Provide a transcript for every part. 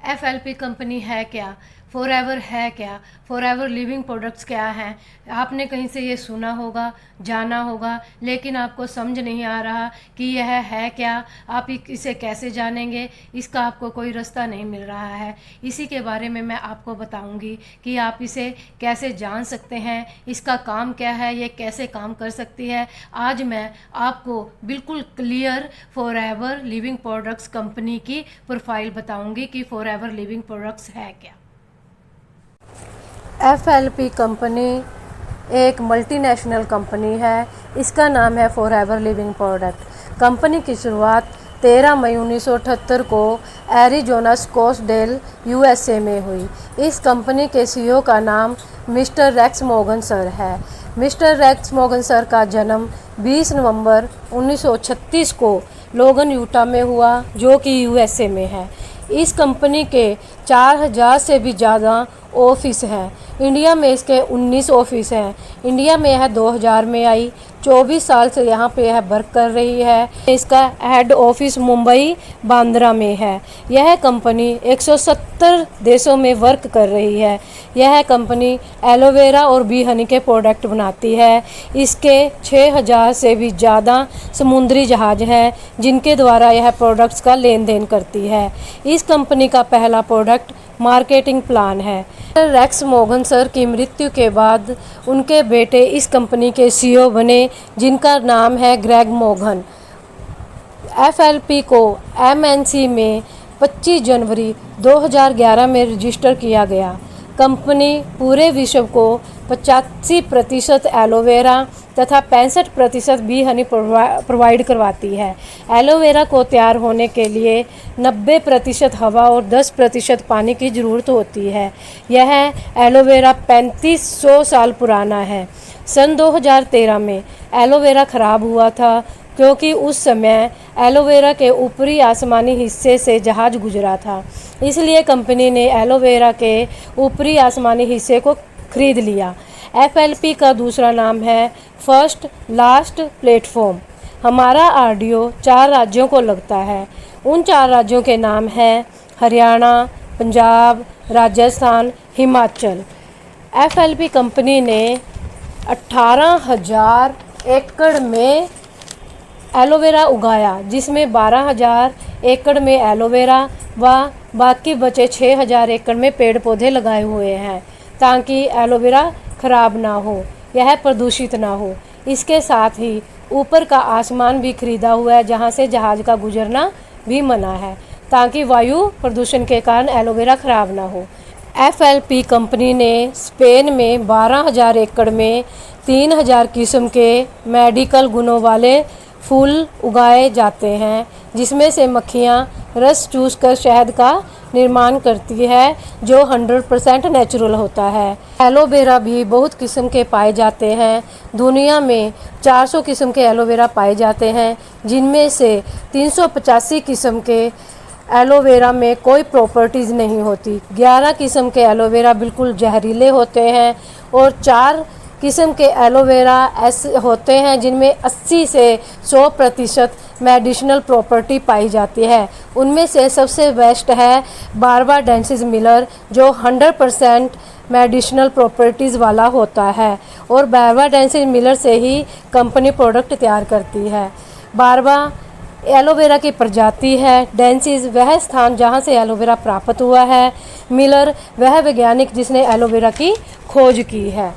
FLP company है क्या, forever है क्या, फॉरएवर लिविंग प्रोडक्ट्स क्या हैं। आपने कहीं से ये सुना होगा, जाना होगा, लेकिन आपको समझ नहीं आ रहा कि यह है क्या, आप इसे कैसे जानेंगे, इसका आपको कोई रास्ता नहीं मिल रहा है। इसी के बारे में मैं आपको बताऊंगी कि आप इसे कैसे जान सकते हैं, इसका काम क्या है, ये कैसे काम कर सकती है। आज मैं आपको बिल्कुल clear forever living products company की प्रोफाइल बताऊंगी कि फॉरएवर लिविंग प्रोडक्ट्स है क्या। FLP कंपनी एक मल्टीनेशनल कंपनी है। इसका नाम है फॉरएवर लिविंग प्रोडक्ट। कंपनी की शुरुआत 13 मई 1978 को एरिजोना स्कोट्सडेल USA में हुई। इस कंपनी के CEO का नाम मिस्टर रेक्स मोगन सर है। मिस्टर रेक्स मोगन सर का जन्म 20 नवंबर 1936 को लोगन यूटा में हुआ, जो कि USA में है। इस कंपनी के 4000 से भी ज़्यादा ऑफिस हैं। इंडिया में इसके 19 ऑफिस हैं। इंडिया में यह 2000 में आई। 24 साल से यहाँ पे यह वर्क कर रही है। इसका हेड ऑफिस मुंबई बांद्रा में है। यह कंपनी 170 देशों में वर्क कर रही है। यह कंपनी एलोवेरा और बी हनी के प्रोडक्ट बनाती है। इसके 6000 से भी ज़्यादा समुद्री जहाज हैं जिनके द्वारा यह प्रोडक्ट्स का लेन देन करती है। इस कंपनी का पहला प्रोडक्ट मार्केटिंग प्लान है। रेक्स मोगन सर की मृत्यु के बाद उनके बेटे इस कंपनी के CEO बने, जिनका नाम है ग्रेग मोगन। FLP को MNC में 25 जनवरी 2011 में रजिस्टर किया गया। कंपनी पूरे विश्व को 85% एलोवेरा तथा 65% बी हनी प्रोवाइड करवाती है। एलोवेरा को तैयार होने के लिए 90% हवा और 10% पानी की ज़रूरत होती है। यह एलोवेरा 3500 साल पुराना है। सन 2013 में एलोवेरा ख़राब हुआ था, क्योंकि उस समय एलोवेरा के ऊपरी आसमानी हिस्से से जहाज़ गुजरा था। इसलिए कंपनी ने एलोवेरा के ऊपरी आसमानी हिस्से को खरीद लिया। FLP का दूसरा नाम है फर्स्ट लास्ट प्लेटफॉर्म। हमारा ऑडियो 4 राज्यों को लगता है। उन 4 राज्यों के नाम हैं हरियाणा, पंजाब, राजस्थान, हिमाचल। FLP कंपनी ने 18,000 एकड़ में एलोवेरा उगाया, जिसमें 12,000 एकड़ में एलोवेरा व बाकी बचे 6,000 एकड़ में पेड़ पौधे लगाए हुए हैं, ताकि एलोवेरा खराब ना हो, यह प्रदूषित ना हो। इसके साथ ही ऊपर का आसमान भी खरीदा हुआ है, जहां से जहाज़ का गुजरना भी मना है, ताकि वायु प्रदूषण के कारण एलोवेरा खराब ना हो। FLP कंपनी ने स्पेन में 12,000 एकड़ में 3,000 किस्म के मेडिकल गुणों वाले फूल उगाए जाते हैं, जिसमें से मक्खियाँ रस चूसकर शहद का निर्माण करती है, जो 100% नेचुरल होता है। एलोवेरा भी बहुत किस्म के पाए जाते हैं। दुनिया में 400 किस्म के एलोवेरा पाए जाते हैं, जिनमें से 385 किस्म के एलोवेरा में कोई प्रॉपर्टीज़ नहीं होती। 11 किस्म के एलोवेरा बिल्कुल जहरीले होते हैं और 4 किस्म के एलोवेरा ऐसे होते हैं जिनमें 80 से 100% मेडिसिनल प्रॉपर्टी पाई जाती है। उनमें से सबसे बेस्ट है बारबाडेंसिस मिलर, जो 100% मेडिसिनल प्रॉपर्टीज़ वाला होता है, और बारबाडेंसिस मिलर से ही कंपनी प्रोडक्ट तैयार करती है। बारबा एलोवेरा की प्रजाति है। डेंसिस वह स्थान जहां से एलोवेरा प्राप्त हुआ है। मिलर वह वैज्ञानिक जिसने एलोवेरा की खोज की है।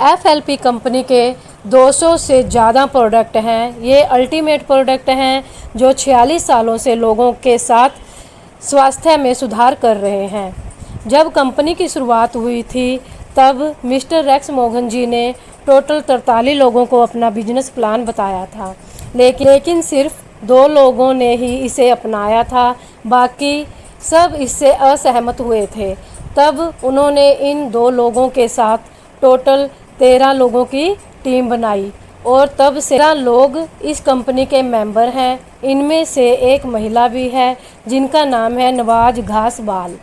FLP कंपनी के 200 से ज़्यादा प्रोडक्ट हैं। ये अल्टीमेट प्रोडक्ट हैं जो 46 सालों से लोगों के साथ स्वास्थ्य में सुधार कर रहे हैं। जब कंपनी की शुरुआत हुई थी, तब मिस्टर रेक्स मोगन जी ने टोटल 43 लोगों को अपना बिजनेस प्लान बताया था, लेकिन सिर्फ 2 लोगों ने ही इसे अपनाया था, बाकी सब इससे असहमत हुए थे। तब उन्होंने इन 2 लोगों के साथ टोटल 13 लोगों की टीम बनाई, और तब से 13 लोग इस कंपनी के मेंबर हैं। इनमें से एक महिला भी है, जिनका नाम है नवाज घासबाल,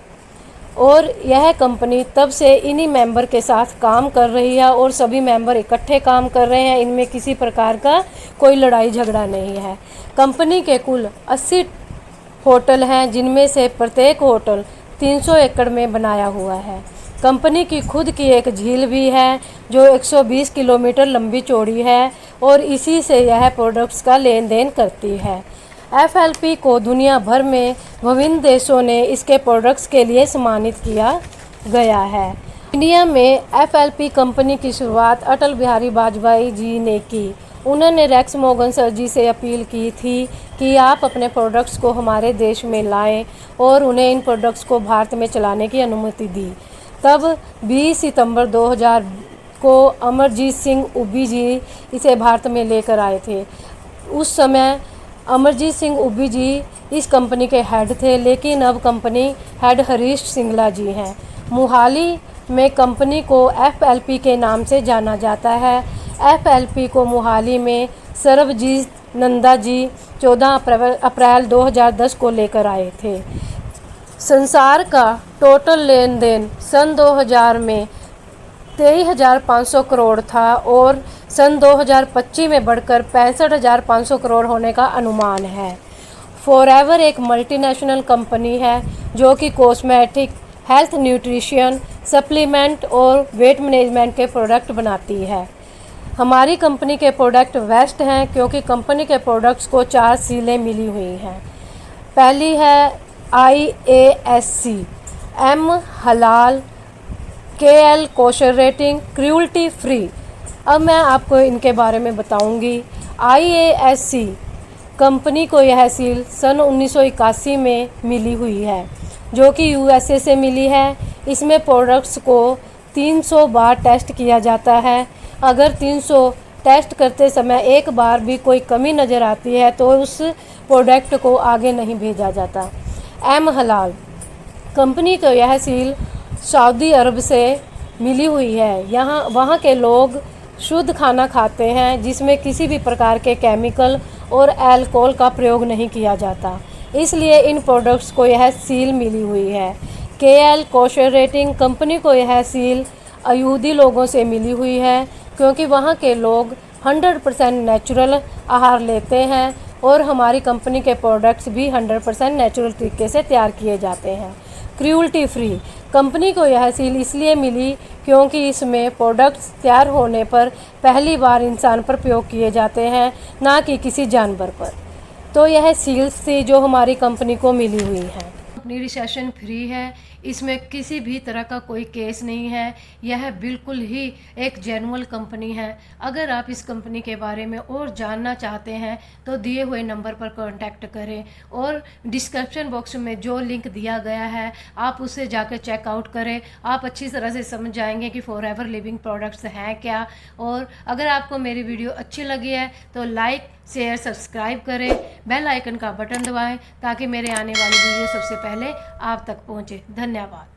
और यह कंपनी तब से इन्हीं मेंबर के साथ काम कर रही है, और सभी मेंबर इकट्ठे काम कर रहे हैं। इनमें किसी प्रकार का कोई लड़ाई झगड़ा नहीं है। कंपनी के कुल 80 होटल हैं, जिनमें से प्रत्येक होटल 300 एकड़ में बनाया हुआ है। कंपनी की खुद की एक झील भी है जो 120 किलोमीटर लंबी चौड़ी है और इसी से यह प्रोडक्ट्स का लेन देन करती है। FLP को दुनिया भर में विभिन्न देशों ने इसके प्रोडक्ट्स के लिए सम्मानित किया गया है। इंडिया में FLP कंपनी की शुरुआत अटल बिहारी वाजपेयी जी ने की। उन्होंने रेक्स मोर्गन सर जी से अपील की थी कि आप अपने प्रोडक्ट्स को हमारे देश में लाएं और उन्हें इन प्रोडक्ट्स को भारत में चलाने की अनुमति दी। तब 20 सितंबर 2000 को अमरजीत सिंह उब्बी जी इसे भारत में लेकर आए थे। उस समय अमरजीत सिंह उब्बी जी इस कंपनी के हेड थे, लेकिन अब कंपनी हेड हरीश सिंगला जी हैं। मोहाली में कंपनी को FLP के नाम से जाना जाता है। FLP को मोहाली में सरबजीत नंदा जी 14 अप्रैल 2010 को लेकर आए थे। संसार का टोटल लेन देन सन 2000 में 23,500 करोड़ था और सन 2025 में बढ़कर 65,500 करोड़ होने का अनुमान है। फॉरएवर एक मल्टीनेशनल कंपनी है जो कि कॉस्मेटिक, हेल्थ, न्यूट्रिशन, सप्लीमेंट और वेट मैनेजमेंट के प्रोडक्ट बनाती है। हमारी कंपनी के प्रोडक्ट बेस्ट हैं क्योंकि कंपनी के प्रोडक्ट्स को 4 सीलें मिली हुई हैं। पहली है IASC, M हलाल, KL kosher rating, cruelty free. अब मैं आपको इनके बारे में बताऊंगी। IASC कंपनी को यह सील सन 1981 में मिली हुई है जो कि USA से मिली है। इसमें प्रोडक्ट्स को 300 बार टेस्ट किया जाता है। अगर 300 टेस्ट करते समय एक बार भी कोई कमी नज़र आती है तो उस प्रोडक्ट को आगे नहीं भेजा जाता। M हलाल कंपनी को यह सील सऊदी अरब से मिली हुई है। वहाँ के लोग शुद्ध खाना खाते हैं जिसमें किसी भी प्रकार के केमिकल और अल्कोहल का प्रयोग नहीं किया जाता, इसलिए इन प्रोडक्ट्स को यह सील मिली हुई है। KL कोशर रेटिंग कंपनी को यह सील यहूदी लोगों से मिली हुई है क्योंकि वहाँ के लोग 100% नेचुरल आहार लेते हैं और हमारी कंपनी के प्रोडक्ट्स भी 100% नेचुरल तरीके से तैयार किए जाते हैं। क्रूअल्टी फ्री कंपनी को यह सील इसलिए मिली क्योंकि इसमें प्रोडक्ट्स तैयार होने पर पहली बार इंसान पर प्रयोग किए जाते हैं, ना कि किसी जानवर पर। तो यह सील्स थी जो हमारी कंपनी को मिली हुई हैं। कंपनी रिसेशन फ्री है, इसमें किसी भी तरह का कोई केस नहीं है। यह बिल्कुल ही एक जेन्युइन कंपनी है। अगर आप इस कंपनी के बारे में और जानना चाहते हैं तो दिए हुए नंबर पर कांटेक्ट करें और डिस्क्रिप्शन बॉक्स में जो लिंक दिया गया है आप उसे जाकर चेकआउट करें। आप अच्छी तरह से समझ जाएंगे कि फॉरएवर लिविंग प्रोडक्ट्स हैं क्या। और अगर आपको मेरी वीडियो अच्छी लगी है तो लाइक, शेयर, सब्सक्राइब करें, बेल आइकन का बटन दबाएं ताकि मेरे आने वाली वीडियो सबसे पहले आप तक पहुंचे। धन्यवाद।